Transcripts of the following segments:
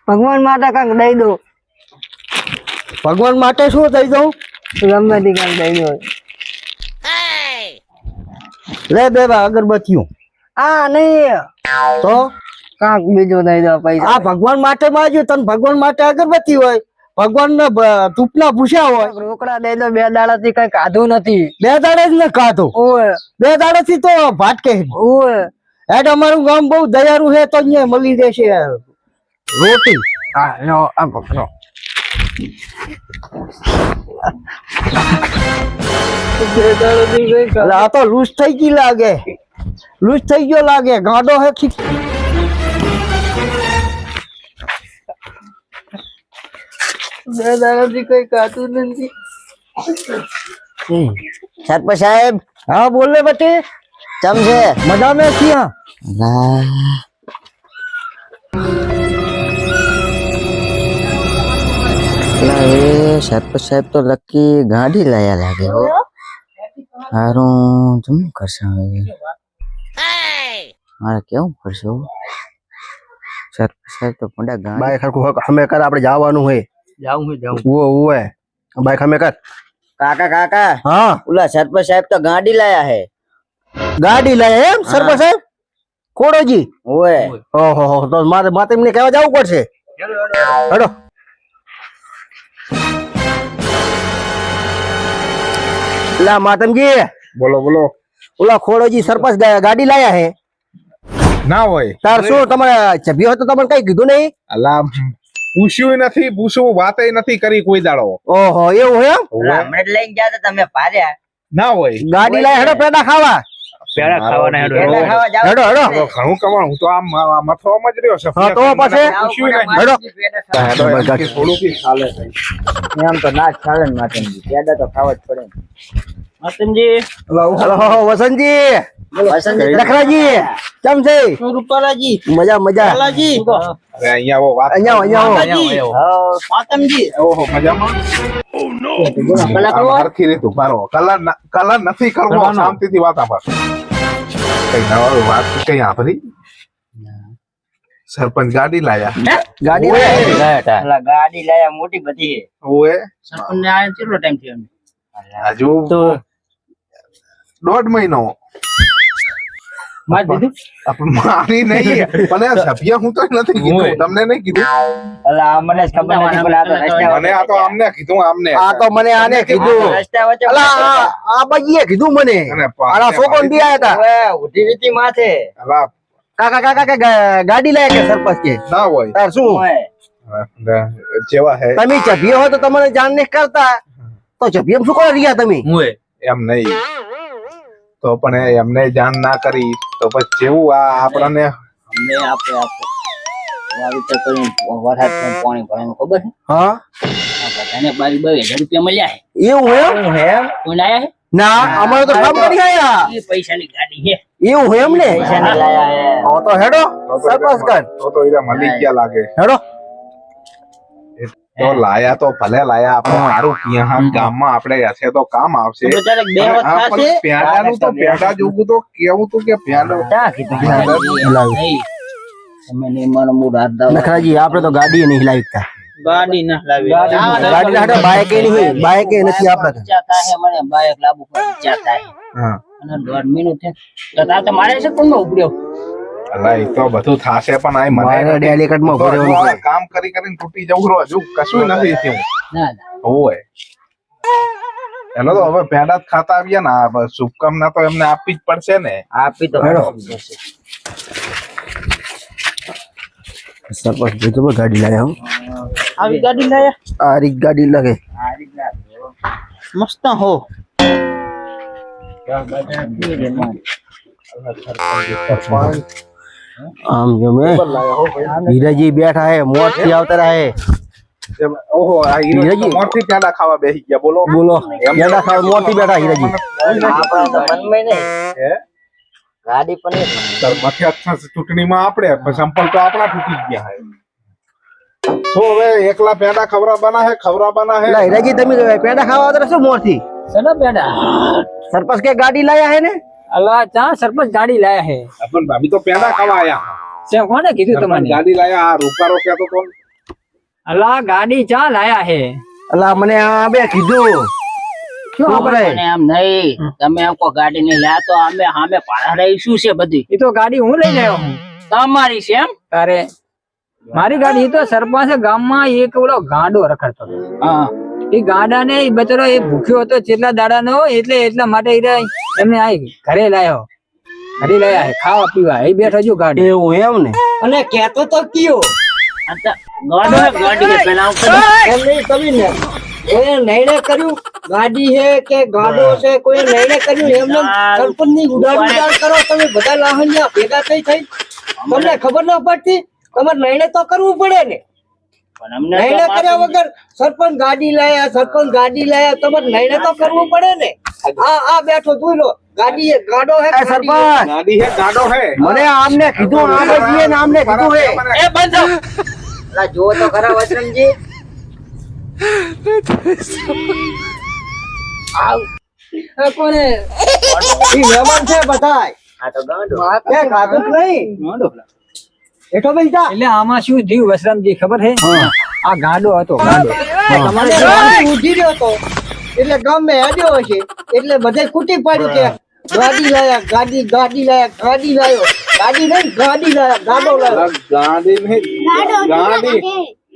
ભગવાન માટે કાંક દઈ દો. ભગવાન માટે શું દઈ દઉં? ગમે તે કાંક દઈ દો. લે બેબા અગરબત્તીઓ. આ નહીં તો કાંક બીજું દઈ દો પૈસા. આ ભગવાન માટે માંગ્યું, તને ભગવાન માટે અગરબત્તી હોય, ભગવાન ને ધૂપના ભૂસ્યા હોય. રોકડા દઈ દો. 2 દાડાથી કઈ ખાધું નથી. 2 દાડે જ ન ખાધો. ઓય 2 દાડે થી તો ભાટકે. ઓય એડ અમારું ગામ બહુ દયાળુ છે, તો અહીંયા મળી રહેશે રોટી. આ નો આ પકડો. એટલે આ તો લૂઝ થઈ ગઈ લાગે, લૂઝ થઈ ગયો લાગે, ગાડો હે. કઈ ખાતું નથી. સરપંચ સાહેબ હા બોલે બટી. ચમ છે મજા में છીએ. એ સરપંચ સાહેબ તો લકી ગાડી લાયા લાગે હો. હારું શું કરશે હવે? મારે કેવું પડશે હો? સરપંચ સાહેબ તો મોટા ગાડી બાઈક હરખું હમે કર, આપણે જવાનું હોય. ઓએ બાઈક હમે કર. કાકા કાકા હા ઓલા સરપંચ સાહેબ તો ગાડી લાયા હે. ગાડી લાયા એમ સરપંચ સાહેબ? કોડોજી. ઓએ ઓહો, તો મારે એમને કહેવા જવું પડશે. હેડો. લા માતમજી બોલો બોલો. ઓલા ખોડોજી સરપંચ ગાડી લાયા હે. ના હોય તાર શું તમારે ચભ્યો હતો? તમને કઈ કીધું નહીં? અલા પૂછ્યું નથી, પૂછવું વાતે નથી કરી કોઈ દાડો. ઓહો એવું હે એમ? હમણાં જ લઈને ગયા તા તમે પાર્યા. ના હોય ગાડી લાયા. હેડો પેડા ખાવા. પેડા ખાવાના પેલા ખાવા જાવ. હેડો હેડો. ઘણું કમાણ. હું તો આમ મથવામાં જ રહ્યો. હા, તો પછી? પૂછ્યું નહીં. હેડો. થોડું કી ચાલે છે. એમ તો ના જ ચાલે ને માતમજી, પેડા તો ખાવા જ પડે ને. માતમજી હલો વસંતજી, વસંતજી લખરાજી, કેમ છે? રૂપાલાજી મજા મજા. લાલાજી અરે અહીંયા આવો વાત. અહીંયા માતમજી ઓહો મજામાં. હરખી રીતે ઉભા રહો. કલર નથી કરવો. શાંતિથી વાત આપ. કઈ નવા વાત કઈ આપરી. સરપંચ ગાડી લાયા. ગાડી લાયા. પેલા ગાડી લાયા મોટી બધી. ઓએ સરપંચ આ કેટલો ટાઈમ થયો? હજુ તો 1.5 મહિનો. માર દીધું મારી નહીં પણ સભ્ય હું તો નથી કીધું. તમને નહીં કીધું. અલા મને જ ખબર નથી, પણ આ તો રસ્તા મને આ તો આમને કીધું. આમને આ તો મને આને કીધું. રસ્તા વચ્ચે અલા આ બાજીએ કીધું મને. અને આના છોકરો બી આયા હતા. ઓએ, ઉઠી રીતી માથે અલા કાકા કાકા કે ગાડી લાયા કે સરપંચ કે? ના હોય તાર શું ઓએ. જેવા હે તમે ચભ્યો હો તો તમને જાણ નહીં કરતા, તો ચભ્યમ શું કરો રહ્યા તમે? એમ નહીં. તો પણ એમને જાણ ના કરી તો પછી જેવું આ આપણને અમને આપે આવી રીતે કરીને વરસાદ પાણી ભરવાનું ખબર છે? હા આ બધાને 22,000 રૂપિયા મળ્યા છે. એવું એમ? કોઈ લાયા છે? ના અમારે તો કામ કરી આયા. એ પૈસાની ગાડી છે. એવું એમ ને? પૈસાની લાયા છે. હા તો હેડો સરપંચ કર. તો એને મળી ગયા લાગે. હેડો. તો લાયા તો ભલે લાયા. આપણે સારું ત્યાં ગામમાં આપણે હશે તો કામ આવશે. તો જરાક બે વખત હા, પણ થશે. પેંડાનું તો પેંડા જોવું તો કેવું તું કે પેંડો ક્યાં કીધું? નહીં. તમે નહીં માનો મૂડ હાથ દાવ. નખરાજી આપણે તો ગાડી નહીં લાવી. ગાડી ના લાવી. ગાડી ના હેડો બાઈક એ નહીં, બાઈક એ નથી આપણે. ઈચ્છા થાય મને બાઈક લાવવું પડે, ઈચ્છા થાય. હા અને 1.5 મહિનો થયો તો તાર તો મારે છે કોણ ઉપડ્યો? અલા એ તો બધું થાશે પણ આ મારે મને ડેલિકેટમાં તો ભરેલું આ છે. કામ કરી કરીને તૂટી જવું રહ્યો. હજુ કશું નથી થયું. ના ના હોય એનો તો હવે પેડા જ ખાતા આવીએ ને. આ શુભકામના તો એમને આપવી જ પડશે ને. આપી તો હેડો. સરપંચ જોજો બહુ ગાડી લાયા હો. આવી ગાડી લાયા આ રીત ગાડી લાગે. મસ્ત હો. આમ જો મે હીરાજી બેઠા હે, મોત થી આવતા રહે. ઓહો આ હીરો મોરથી પેડા ખાવા બેસી ગયા. બોલો બોલો બેઠા ખાવ મોત થી બેઠા હીરાજી. આપણા તો મનમાં નહીં. હે ગાડી પણ નહીં. મથે ચૂંટણીમાં આપણે સંપલ તો આપણા તૂટી ગયા હે. તો હવે એકલા પેડા ખવરાબાના હે એટલે હીરાજી તમે પેડા ખાવા આવતા શું મોત થી? ચલો બેડા સરપંચ કે ગાડી લાયા હે ને? અલા ચા સરપંચ ગાડી લાયા હે. પણ ભાભી તો પેડા ખાવા આયા. છે કોને કીધું સરપંચ તમને? ગાડી લાયા. આ રૂપારો કહેતો તો અલા ગાડી ચા લાયા હે અલા મને આ બે કીધું શું આપણે અને એમ નહીં તમે એમ કો ગાડી નહીં લ્યા તો અમે સામે ભાડા રહીશું છે બધી એ તો ગાડી હું લઈને આવ્યો હું તમારી છે એમ તારે મારી ગાડી તો સરપંચ ગામમાં એક ઓલો ગાંડો રખડતો હતો. હા એ ગાંડાને એ બચારો એ ભૂખ્યો હતો કેટલા દાડાનો એટલા માટે એમને આ ઘરે લાયો ઘરે લાયા હે ખાવા પીવા એ બેઠો જો ગાડી એવું એમ ને અને કેતો તો કયો આ તો ગાડી હે પેલા હું કરું. એમ નહીં તમે ને કોઈ નિર્ણય કર્યું ગાડી હે કે ગાડો છે કોઈ નિર્ણય કર્યું એમને સરપંચ ની ઉડાડ કરો તમે બધા લાહણિયા ભેગા થઈ તમને ખબર ન પડતી તમારે નિર્ણય તો કરવું પડે ને પણ અમને નિર્ણય કર્યા વગર સરપંચ ગાડી લાયા તમારે નિર્ણય તો કરવું પડે ને આ બેઠો જોઈ લો ગાડી હે ગાડો હે સરપંચ ગાડી હે ગાડો હે મને આમને કીધું આમને ને આમને કીધું હે એ બંધો અલા જો તો ખરા વસરમજી કોને ઈ મહેમાન છે બધાય આ તો ગાંડો કે ખાધું જ નહીં એઠો બેસા એટલે આમાં શું થયું વસરામજી ખબર હે આ ગાંડો હતો ગાંડો તમારે ગાડી ઊભી રહ્યો તો એટલે ગામે હેડ્યો હશે એટલે બધે કૂટી પાડ્યું કે ગાડી લાયા ગાડી લાયો ગાડી નહીં ગાડી લાયા ગાડો લાયો ગાડી નહીં ગાડી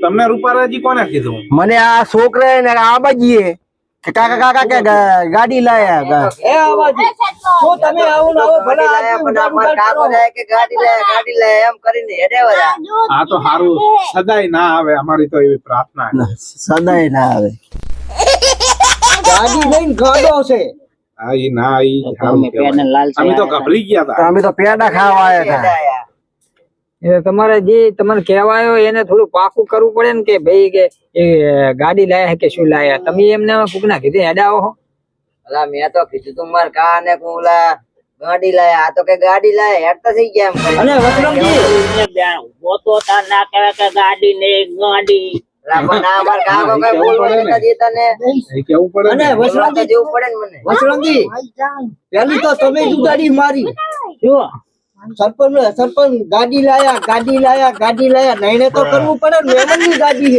તમને રૂપારાજી કોને કીધું મને આ છોકરા ને આ બાજીએ કે કાકા કે ગાડી લાયા એ આવાજી તો તમે આવો ને આવો ભલા કે ગાડી લાયા એમ કરીને હેડેવા આ તો સારું સદાય ના આવે અમારી તો એવી પ્રાર્થના છે. સદાય ના આવે ગાડી નહીં ગાડો છે હા ઈ ના ઈ સારું અમે પેન કહેવાય. લાલ અમે તો ગભરી ગયા હતા અમે તો પેડા ખાવા આવ્યા હતા એટલે તમારે જે તમને કહેવાયો એને થોડું પાકું કરવું પડે ને કે ભાઈ કે એ ગાડી લાયા કે શું લાયા તમે એમને કોકના કીધે હેડાવો હો અલા મેં તો કીધું તું માર કા ને કુલા ગાડી લાયા આ તો કે ગાડી લાયા હેડતા થઈ ગયા એમ અને વસરમજી ગોતો તાર ના કહેવાય કે ગાડી ને ગાડી ના માર કા કો કઈ બોલવા નતા દેતા ને એ કેવું પડે ને. વસરમજી જેવું પડે ને મને વસરમજી પેલી તો તમે જ ગાડી મારી શું સરપંચ ગાડી લાયા નહીં તો કરવું પડે ને મહેમાન ની ગાડી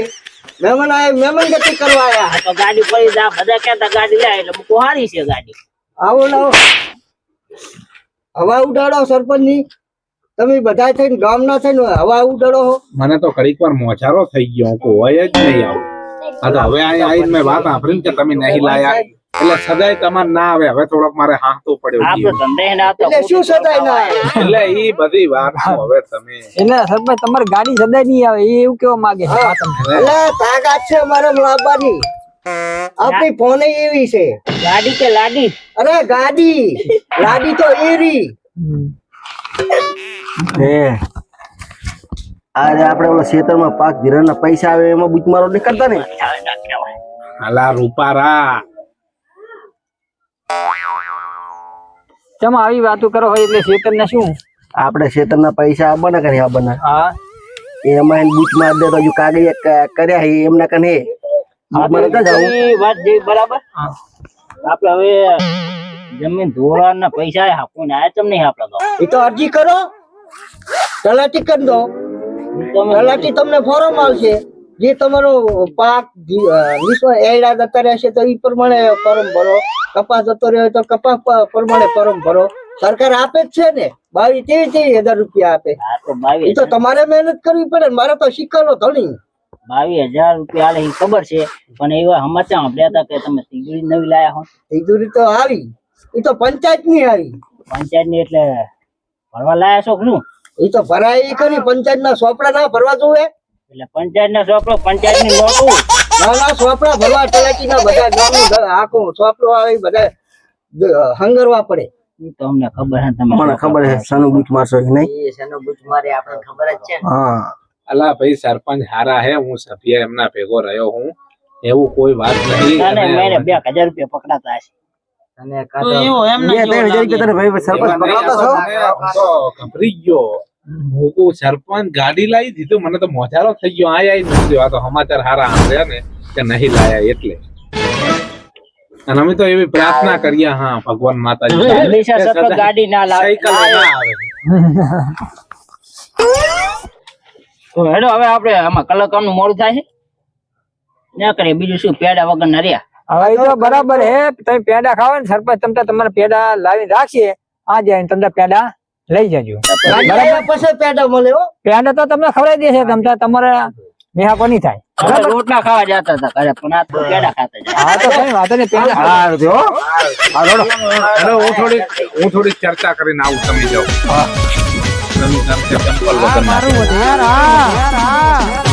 છે મહેમાન ગતિ કરવા આયા આ તો ગાડી પડી જા બધા કહેતા ગાડી લાય એટલે મૂકો હારી છે ગાડી આવો લાવો હવા ઉડાડો સરપંચ ની તમે બધા થઈને ગામના થઈને હવા ઉડાડો હો મને તો ઘડીક વાર મોચારો થઈ ગયો કે હોય જ નહીં આવું આ તો હવે આઈને મેં વાત સાંભળી કે તમે નહીં લાયા એટલે સદાય તમારે ના આવે હવે થોડોક મારે હાંસવું પડ્યું આપડે ધંધે ના એટલે શું સદાય ના આવે? એટલે ઈ બધી વાત હવે તમે એટલે સરપંચ તમારી ગાડી સદાય નહીં આવે એ એવું કેવા માંગે છે આ તમને એટલે તાકાત છે મારા લાવવાની આપણી ફોન એવી છે ગાડી કે લાડી અરે ગાડી લાડી તો એરી અરે આપણે ઓલા ખેતરમાં પાક ધિરાણના પૈસા આવે એમાં બુચ મારો નીકળતા ને હાલા રૂપારા ચમ આવી વાતો કરો હોય એટલે શેતર ને શું આપણે ખેતરના પૈસા આવવાના કે આવવાના હા એમાં એને બુચ માર દે તો હજુ કાગળિયા કર્યા છે એમના કને એ વાત જે બરાબર આપડે હવે જમીન ધોળા ના પૈસા આપું આયા તમને આપડે ગામ એ તો અરજી કરો તલાટી કરી દો તલાટી તમને ફોરમ આવશે જે તમારો પાક એડા જતા રહેશે તો એ પ્રમાણે ફોરમ ભરો કપાસ જતો રહ્યો તો કપાસ પ્રમાણે ફોરમ ભરો સરકાર આપે જ છે ને 22,000 રૂપિયા આપે આ તો એ તો તમારે મહેનત કરવી પડે ને મારે તો શીખવાનો ધણી 22,000 રૂપિયા આલે ઈ ખબર છે પણ એવા સમાચાર સાંભળ્યા હતા કે તમે તિજોરી નવી લાયા હો તિજોરી તો આવી એ તો પંચાયત ની આવી પંચાયત ની એટલે ભરવા લાયા છો કે શું એ તો ભરાય ઈ ખરી પંચાયત ના સોપડા ના ભરવા જોવે એટલે પંચાયત ના ચોપડો પંચાયત ની નોટું ના સોપડા ભરવા તલાટી ના બધા ગામનું આખું સોપડો આવે બધા હંગરવા પડે ઈ તો અમને ખબર છે તમે મને ખબર છે સનો બૂચ મારશો કે નહીં એ સનો બૂચ મારે આપણને ખબર જ છે હા અલા ભાઈ સરપંચ હારા હે હું સભ્ય એમના ભેગો રહ્યો હું એવું કોઈ વાત નહીં અને મેને 2,000 રૂપિયા પકડાતા હશે અને કાતો બે 3,000 રૂપિયા તને ભાઈ સરપંચ પકડાતો છો હું તો ગભરી ગયો હું સરપંચ ગાડી લાવી દીધું મને તો મોજારો થઈ ગયો આઈ નથી આ તો સમાચાર હારા આવ્યા ને કે નહીં લાયા એટલે અને અમે તો એવી પ્રાર્થના કરીએ હા ભગવાન માતાજી હંમેશા સરપંચ ગાડી ના લાવે સાયકલ ના આવે તો હેડો હવે આપણે આમાં કલાકામ નું મોડું થાય છે ના કરે બીજું શું પેડા વગર ના રહ્યા. હવે એ તો બરાબર હે તમે પેડા ખાવ ને સરપંચ તમે તમારા પેડા લાવી રાખીએ આ જાય તમને પેડા લઈ જજો બરાબર પછી પેડા મળે હો. પેડા તો તમને ખવડાવી દેશે તમે તમારે નિહાકો નહીં થાય અમે રોટલા ખાવા જતા હતા ઘરે પણ આ તો પેડા ખાતા જાય. હા તો કઈ વાંધો નહીં પેડા હેલો હું થોડીક ચર્ચા કરીને આવું તમે જાઓ તમે ચંપલ વગર ના. મારું યાર